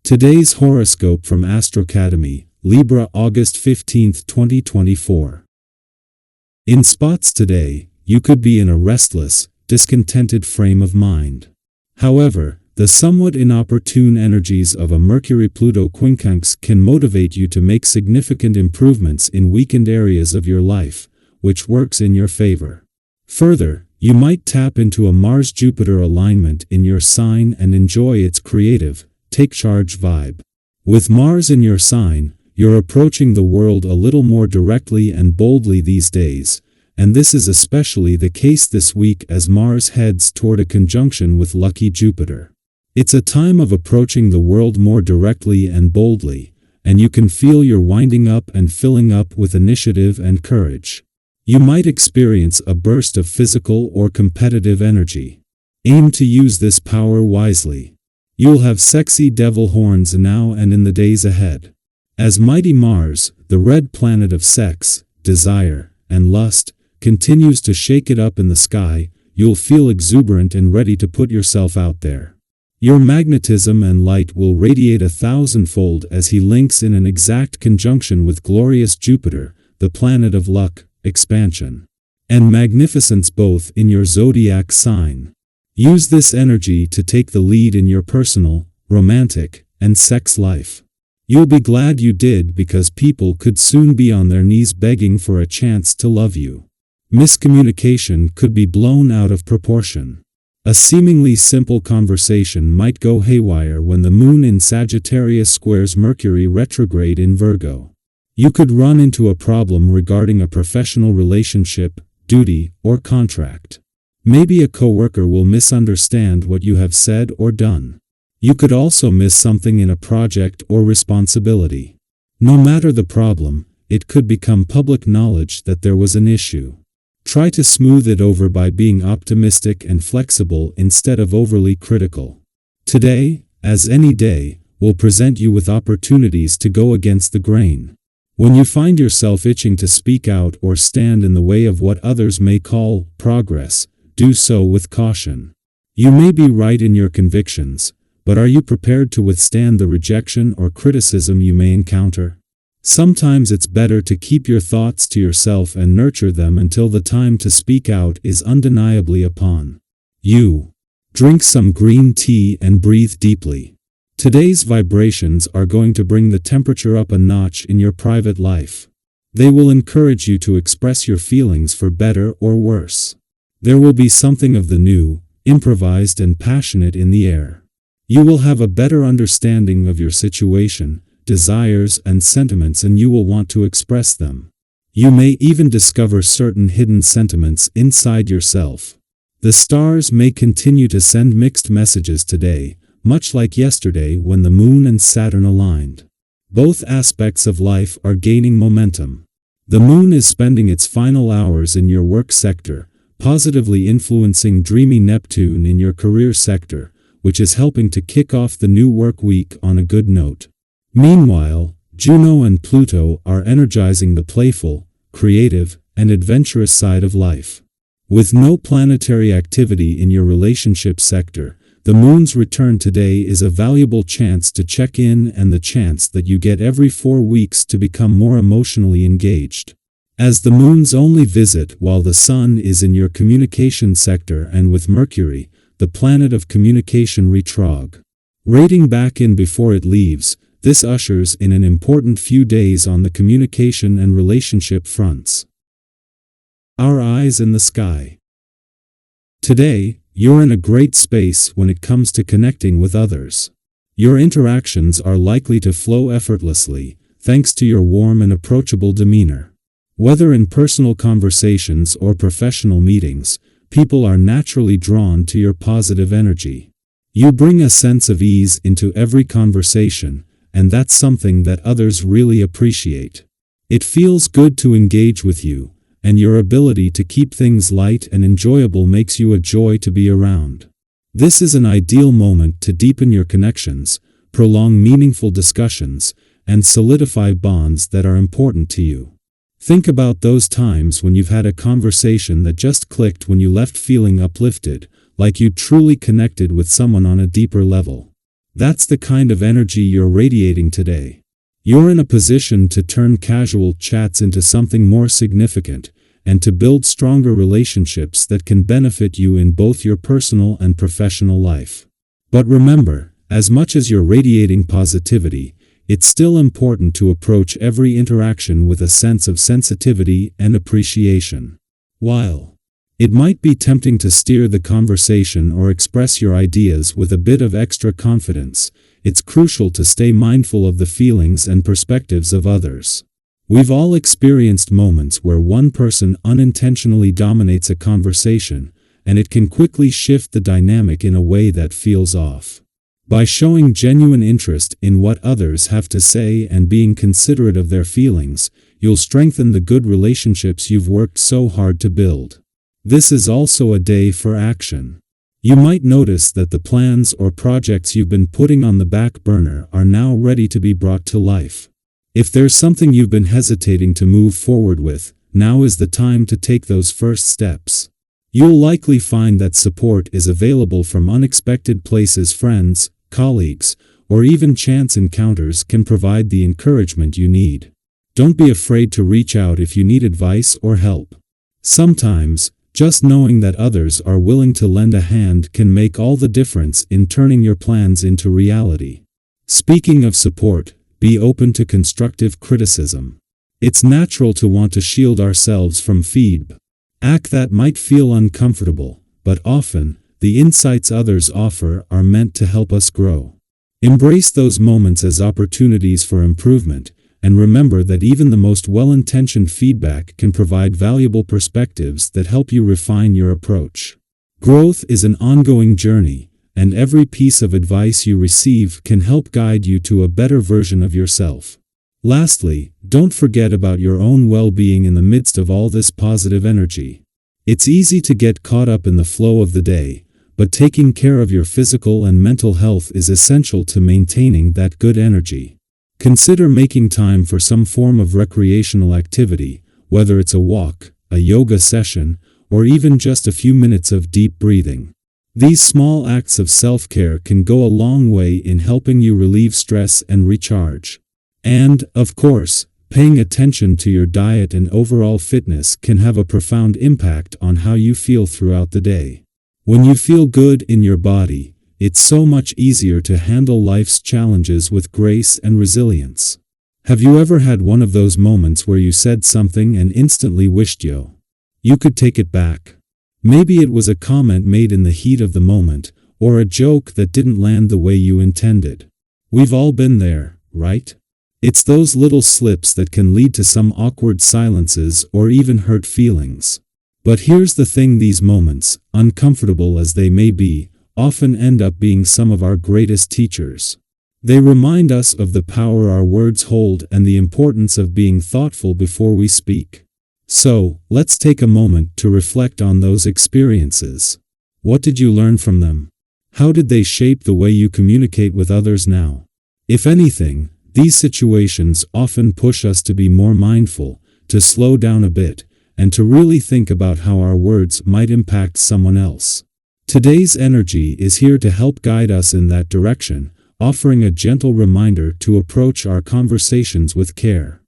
Today's horoscope from Astrocademy, Libra August 15, 2024. In spots today, you could be in a restless, discontented frame of mind. However, the somewhat inopportune energies of a Mercury-Pluto quincunx can motivate you to make significant improvements in weakened areas of your life, which works in your favor. Further, you might tap into a Mars-Jupiter alignment in your sign and enjoy its creative, take-charge vibe. With Mars in your sign, you're approaching the world a little more directly and boldly these days, and this is especially the case this week as Mars heads toward a conjunction with lucky Jupiter. It's a time of approaching the world more directly and boldly, and you can feel you're winding up and filling up with initiative and courage. You might experience a burst of physical or competitive energy. Aim to use this power wisely. You'll have sexy devil horns now and in the days ahead. As mighty Mars, the red planet of sex, desire, and lust, continues to shake it up in the sky, you'll feel exuberant and ready to put yourself out there. Your magnetism and light will radiate 1,000-fold as he links in an exact conjunction with glorious Jupiter, the planet of luck, expansion, and magnificence both in your zodiac sign. Use this energy to take the lead in your personal, romantic, and sex life. You'll be glad you did because people could soon be on their knees begging for a chance to love you. Miscommunication could be blown out of proportion. A seemingly simple conversation might go haywire when the moon in Sagittarius squares Mercury retrograde in Virgo. You could run into a problem regarding a professional relationship, duty, or contract. Maybe a coworker will misunderstand what you have said or done. You could also miss something in a project or responsibility. No matter the problem, it could become public knowledge that there was an issue. Try to smooth it over by being optimistic and flexible instead of overly critical. Today, as any day, will present you with opportunities to go against the grain. When you find yourself itching to speak out or stand in the way of what others may call progress, do so with caution. You may be right in your convictions, but are you prepared to withstand the rejection or criticism you may encounter? Sometimes it's better to keep your thoughts to yourself and nurture them until the time to speak out is undeniably upon you. Drink some green tea and breathe deeply. Today's vibrations are going to bring the temperature up a notch in your private life. They will encourage you to express your feelings for better or worse. There will be something of the new, improvised and passionate in the air. You will have a better understanding of your situation, desires and sentiments, and you will want to express them. You may even discover certain hidden sentiments inside yourself. The stars may continue to send mixed messages today, much like yesterday when the moon and Saturn aligned. Both aspects of life are gaining momentum. The moon is spending its final hours in your work sector, positively influencing dreamy Neptune in your career sector, which is helping to kick off the new work week on a good note. Meanwhile, Juno and Pluto are energizing the playful, creative, and adventurous side of life. With no planetary activity in your relationship sector, the moon's return today is a valuable chance to check in and the chance that you get every 4 weeks to become more emotionally engaged. As the moon's only visit while the sun is in your communication sector and with Mercury, the planet of communication retrograde, rating back in before it leaves, this ushers in an important few days on the communication and relationship fronts. Our eyes in the sky. Today, you're in a great space when it comes to connecting with others. Your interactions are likely to flow effortlessly, thanks to your warm and approachable demeanor. Whether in personal conversations or professional meetings, people are naturally drawn to your positive energy. You bring a sense of ease into every conversation, and that's something that others really appreciate. It feels good to engage with you, and your ability to keep things light and enjoyable makes you a joy to be around. This is an ideal moment to deepen your connections, prolong meaningful discussions, and solidify bonds that are important to you. Think about those times when you've had a conversation that just clicked, when you left feeling uplifted, like you truly connected with someone on a deeper level. That's the kind of energy you're radiating today. You're in a position to turn casual chats into something more significant, and to build stronger relationships that can benefit you in both your personal and professional life. But remember, as much as you're radiating positivity, it's still important to approach every interaction with a sense of sensitivity and appreciation. While it might be tempting to steer the conversation or express your ideas with a bit of extra confidence, it's crucial to stay mindful of the feelings and perspectives of others. We've all experienced moments where one person unintentionally dominates a conversation, and it can quickly shift the dynamic in a way that feels off. By showing genuine interest in what others have to say and being considerate of their feelings, you'll strengthen the good relationships you've worked so hard to build. This is also a day for action. You might notice that the plans or projects you've been putting on the back burner are now ready to be brought to life. If there's something you've been hesitating to move forward with, now is the time to take those first steps. You'll likely find that support is available from unexpected places. Friends, colleagues, or even chance encounters can provide the encouragement you need. Don't be afraid to reach out if you need advice or help. Sometimes, just knowing that others are willing to lend a hand can make all the difference in turning your plans into reality. Speaking of support, be open to constructive criticism. It's natural to want to shield ourselves from feedback that might feel uncomfortable, but often, the insights others offer are meant to help us grow. Embrace those moments as opportunities for improvement, and remember that even the most well-intentioned feedback can provide valuable perspectives that help you refine your approach. Growth is an ongoing journey, and every piece of advice you receive can help guide you to a better version of yourself. Lastly, don't forget about your own well-being in the midst of all this positive energy. It's easy to get caught up in the flow of the day, but taking care of your physical and mental health is essential to maintaining that good energy. Consider making time for some form of recreational activity, whether it's a walk, a yoga session, or even just a few minutes of deep breathing. These small acts of self-care can go a long way in helping you relieve stress and recharge. And, of course, paying attention to your diet and overall fitness can have a profound impact on how you feel throughout the day. When you feel good in your body, it's so much easier to handle life's challenges with grace and resilience. Have you ever had one of those moments where you said something and instantly wished you could take it back? Maybe it was a comment made in the heat of the moment, or a joke that didn't land the way you intended. We've all been there, right? It's those little slips that can lead to some awkward silences or even hurt feelings. But here's the thing: these moments, uncomfortable as they may be, often end up being some of our greatest teachers. They remind us of the power our words hold and the importance of being thoughtful before we speak. So, let's take a moment to reflect on those experiences. What did you learn from them? How did they shape the way you communicate with others now? If anything, these situations often push us to be more mindful, to slow down a bit, and to really think about how our words might impact someone else. Today's energy is here to help guide us in that direction, offering a gentle reminder to approach our conversations with care.